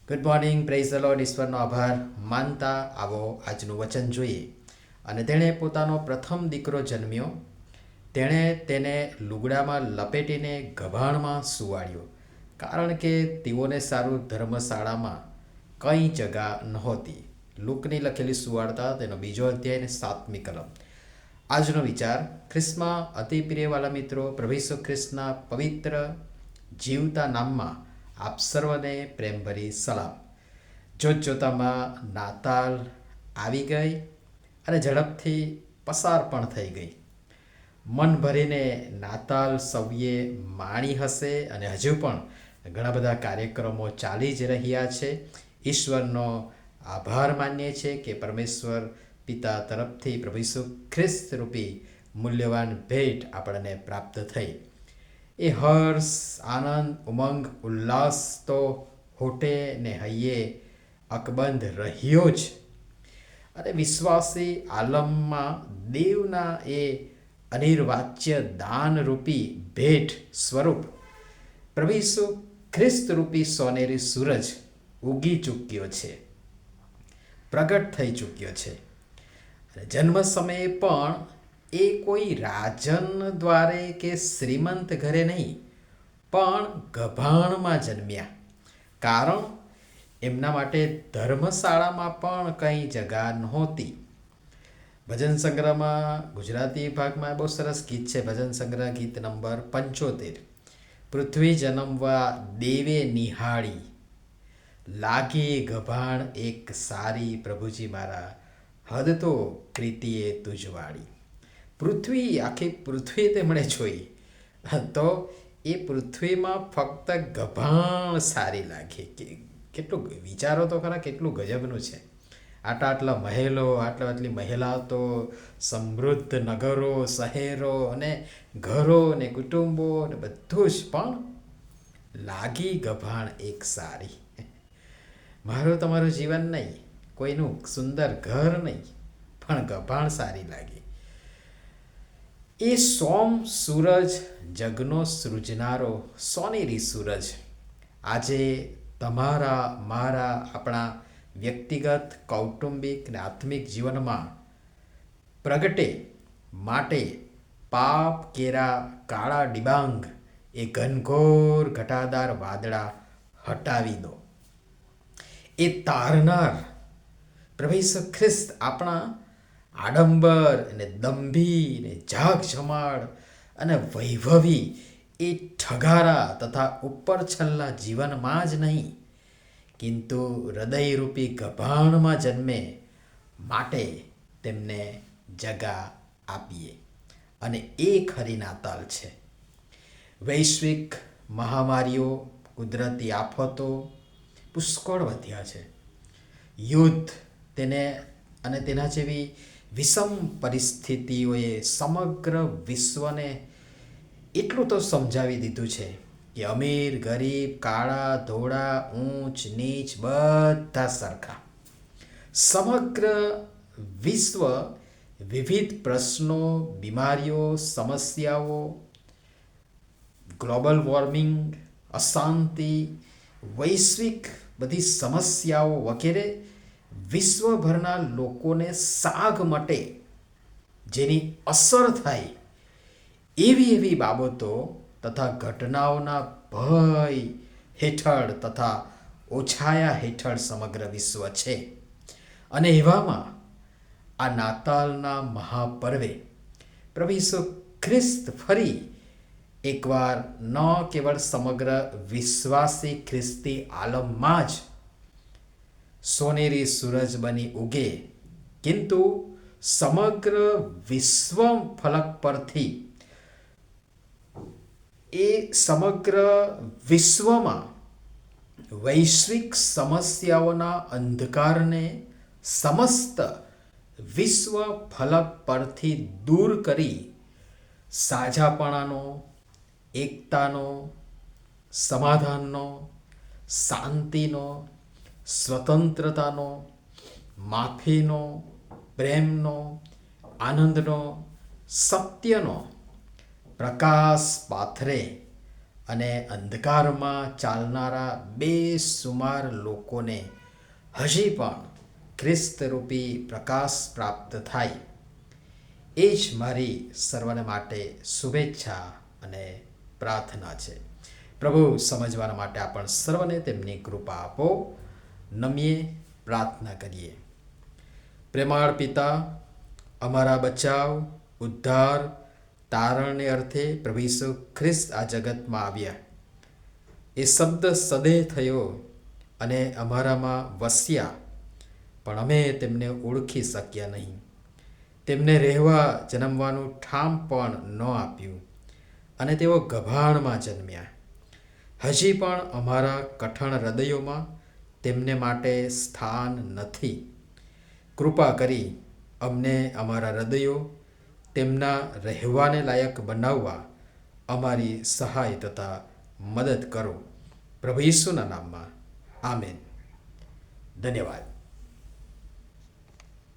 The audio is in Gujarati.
Good morning, praise the Lord. ઈશ્વરનો આભાર માનતા આવો આજનું વચન જોઈએ. અને તેણે પોતાનો પ્રથમ દીકરો જન્મ્યો. તેણે તેને લુગડામાં લપેટીને ગભાણમાં સુવાડ્યો, કારણ કે તેઓને સારું ધર્મશાળામાં કંઈ જગા નહોતી. લુકની લખેલી સુવાર્તા, તેનો 2 અધ્યાય અને 7મી કલમ. આજનો વિચાર: ખ્રિસ્તમાં અતિ પ્રિયવાલા મિત્રો, પ્રભુ ઈસુ ખ્રિસ્તના પવિત્ર જીવતા નામમાં આપ સર્વને પ્રેમભરી સલામ. જોતજોતામાં નાતાલ આવી ગઈ અને ઝડપથી પસાર પણ થઈ ગઈ. મન ભરીને નાતાલ સૌએ માણી હશે અને હજુ પણ ઘણા બધા કાર્યક્રમો ચાલી જ રહ્યા છે. ઈશ્વરનો આભાર માનીએ છીએ કે પરમેશ્વર પિતા તરફથી પ્રભુ ઈસુ ખ્રિસ્ત રૂપી મૂલ્યવાન ભેટ આપણને પ્રાપ્ત થઈ. એ હર્ષ, આનંદ, ઉમંગ, ઉલ્લાસ તો હોઠે ને હૈયે અકબંધ રહ્યો જ. અને વિશ્વાસી આલમમાં દેવના એ અનિર્વાચ્ય દાનરૂપી ભેટ સ્વરૂપ પ્રભુ ઈસુ ખ્રિસ્ત રૂપી સોનેરી સૂરજ ઉગી ચૂક્યો છે, પ્રગટ થઈ ચૂક્યો છે. અને જન્મ સમયે પણ એ કોઈ રાજન દ્વારે કે શ્રીમંત ઘરે નહીં, પણ ગભાણમાં જન્મ્યા. કારણ એમના માટે ધર્મશાળામાં પણ કંઈ જગા નહોતી. ભજન સંગ્રહમાં ગુજરાતી ભાગમાં બહુ સરસ ગીત છે. ભજન સંગ્રહ ગીત નંબર 75. પૃથ્વી જન્મવા દેવે નિહાળી, લાગી ગભાણ એક સારી, પ્રભુજી મારા હદ તો પ્રીતિએ તુજવાળી. પૃથ્વી, આખી પૃથ્વી તેમણે જોઈ તો એ પૃથ્વીમાં ફક્ત ગભાણ સારી લાગી. કેટલું વિચારો તો ખરા, કેટલું ગજબનું છે. આટલા મહેલો, આટલી મહેલાતો, સમૃદ્ધ નગરો, શહેરો અને ઘરો ને કુટુંબો ને બધું જ, પણ લાગી ગભાણ એક સારી. મારું તમારું જીવન નહીં, કોઈનું સુંદર ઘર નહીં, પણ ગભાણ સારી લાગી. એ સોમ સૂરજ, જગનો સૃજનારો સોનેરી સૂરજ આજે તમારા, મારા, આપણા વ્યક્તિગત, કૌટુંબિક અને આત્મિક જીવનમાં પ્રગટે માટે પાપ કેરા કાળા ડિબાંગ, એ ઘનઘોર ઘટાદાર વાદળા હટાવી દો. એ તારનાર પ્રભુ ઈસુ ખ્રિસ્ત આપણા આડંબર અને દંભી ને ઝાકઝમાળ અને વૈભવી એ ઠગારા તથા ઉપર છલ્લા જીવનમાં જ નહીં, કિંતુ હૃદયરૂપી ગભાણમાં જન્મે માટે તેમને જગા આપીએ. અને એ ખરી નાતાલ છે. વૈશ્વિક મહામારીઓ, કુદરતી આફતો પુષ્કળ વધ્યા છે. યુદ્ધ તેને અને તેના જેવી વિષમ પરિસ્થિતિઓએ સમગ્ર વિશ્વને એટલું તો સમજાવી દીધું છે કે અમીર, ગરીબ, કાળા, ધોળા, ઊંચ નીચ બધા સરખા. સમગ્ર વિશ્વ વિવિધ પ્રશ્નો, બીમારીઓ, સમસ્યાઓ, ગ્લોબલ વોર્મિંગ, અશાંતિ, વૈશ્વિક બધી સમસ્યાઓ વગેરે વિશ્વભરના લોકોને સાગ મટે જેની અસર થાય એવી બાબતો તથા ઘટનાઓના ભય હેઠળ તથા ઓછાયા હેઠળ સમગ્ર વિશ્વ છે. અને એવામાં આ નાતાલના મહાપર્વે પ્રભુ ઈસુ ખ્રિસ્ત ફરી એકવાર ન કેવળ સમગ્ર વિશ્વાસી ખ્રિસ્તી આલમમાં જ સોનેરી સૂરજ બની ઉગે, કિંતુ સમગ્ર વિશ્વ ફલક પરથી એ સમગ્ર વિશ્વમાં વૈશ્વિક સમસ્યાઓના અંધકારને સમસ્ત વિશ્વ ફલક પરથી દૂર કરી સાજાપણાનો, એકતાનો, સમાધાનનો, શાંતિનો, સ્વતંત્રતાનો, માફીનો, પ્રેમનો, આનંદનો, સત્યનો પ્રકાશ પાથરે અને અંધકારમાં ચાલનારા બેસુમાર લોકોને હજી પણ ખ્રિસ્તરૂપી પ્રકાશ પ્રાપ્ત થાય, એ જ મારી સર્વને માટે શુભેચ્છા અને પ્રાર્થના છે. પ્રભુ સમજવાના માટે આપણ સર્વને તેમની કૃપા આપો. નમીએ પ્રાર્થના કરીએ. પ્રેમાળ પિતા, અમારા બચાવ, ઉદ્ધાર, તારણને અર્થે પ્રભુ ઈસુ ખ્રિસ્ત આ જગતમાં આવ્યા. એ શબ્દ સદેહ થયો અને અમારામાં વસ્યા, પણ અમે તેમને ઓળખી શક્યા નહીં. તેમને રહેવા જન્મવાનું ઠામ પણ ન આપ્યું અને તેઓ ગભાણમાં જન્મ્યા. હજી પણ અમારા કઠણ હૃદયોમાં તેમને માટે સ્થાન નથી. કૃપા કરી અમને અમારા હૃદયો તેમના રહેવાને લાયક બનાવવા અમારી સહાય તથા મદદ કરો. પ્રભુ ઈસુના નામમાં આમેન. ધન્યવાદ.